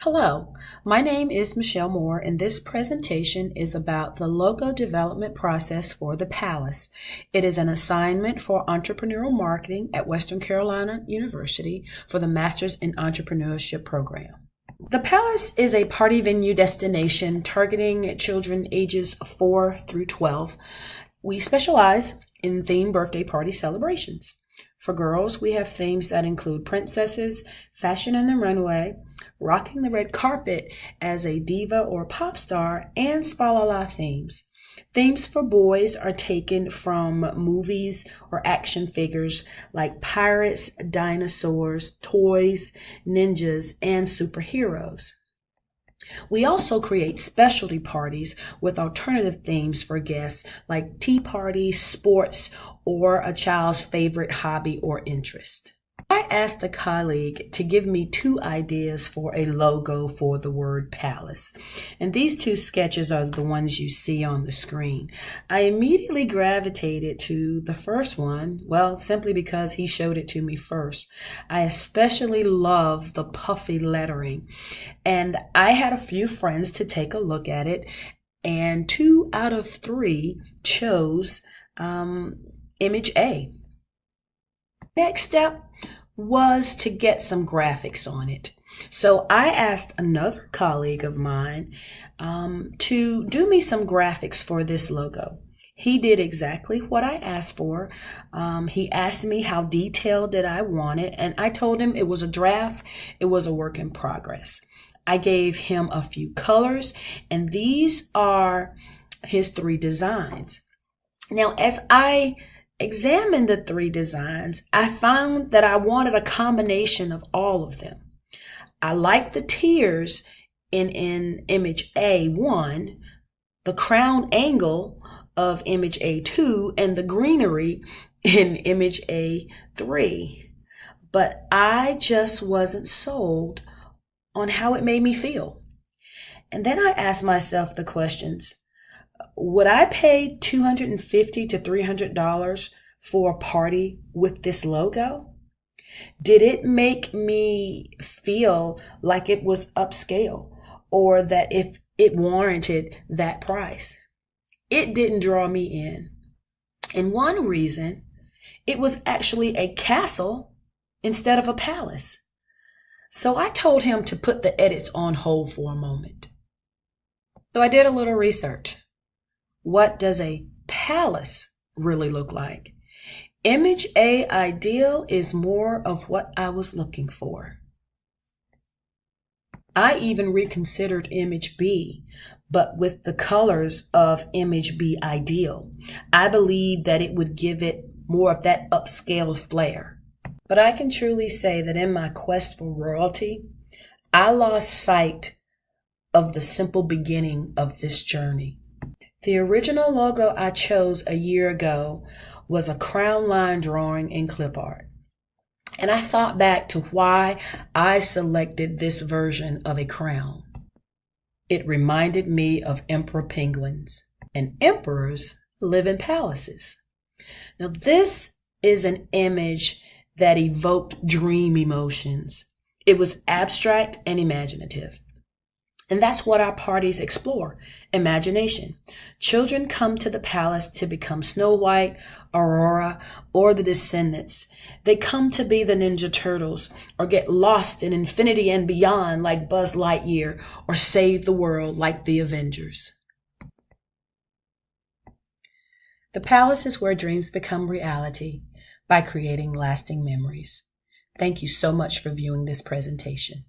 Hello, my name is Michelle Moore, and this presentation is about the logo development process for the Palace. It is an assignment for Entrepreneurial Marketing at Western Carolina University for the Masters in Entrepreneurship program. The Palace is a party venue destination targeting children ages 4 through 12. We specialize in themed birthday party celebrations. For girls, we have themes that include princesses, fashion on the runway, rocking the red carpet as a diva or pop star, and spa-la-la themes. Themes for boys are taken from movies or action figures like pirates, dinosaurs, toys, ninjas, and superheroes. We also create specialty parties with alternative themes for guests like tea parties, sports, or a child's favorite hobby or interest. I asked a colleague to give me 2 ideas for a logo for the word palace, and these 2 sketches are the ones you see on the screen. I immediately gravitated to the first one, simply because he showed it to me first. I especially love the puffy lettering, and I had a few friends to take a look at it, and 2 out of 3 chose image A. Next step was to get some graphics on it. So I asked another colleague of mine to do me some graphics for this logo. He did exactly what I asked for. He asked me how detailed did I want it, and I told him it was a draft, it was a work in progress. I gave him a few colors, and these are his 3 designs. Now, as I examined the 3 designs, I found that I wanted a combination of all of them. I liked the tiers in image A1, the crown angle of image A2, and the greenery in image A3. But I just wasn't sold on how it made me feel. And then I asked myself the questions. Would I pay $250 to $300 for a party with this logo? Did it make me feel like it was upscale, or that if it warranted that price? It didn't draw me in. And one reason, it was actually a castle instead of a palace. So I told him to put the edits on hold for a moment. So I did a little research. What does a palace really look like? Image A ideal is more of what I was looking for. I even reconsidered image B, but with the colors of image B ideal. I believed that it would give it more of that upscale flair. But I can truly say that in my quest for royalty, I lost sight of the simple beginning of this journey. The original logo I chose a year ago was a crown line drawing in clip art. And I thought back to why I selected this version of a crown. It reminded me of emperor penguins, and emperors live in palaces. Now, this is an image that evoked dream emotions. It was abstract and imaginative. And that's what our parties explore, imagination. Children come to the palace to become Snow White, Aurora, or the Descendants. They come to be the Ninja Turtles, or get lost in infinity and beyond like Buzz Lightyear, or save the world like the Avengers. The palace is where dreams become reality by creating lasting memories. Thank you so much for viewing this presentation.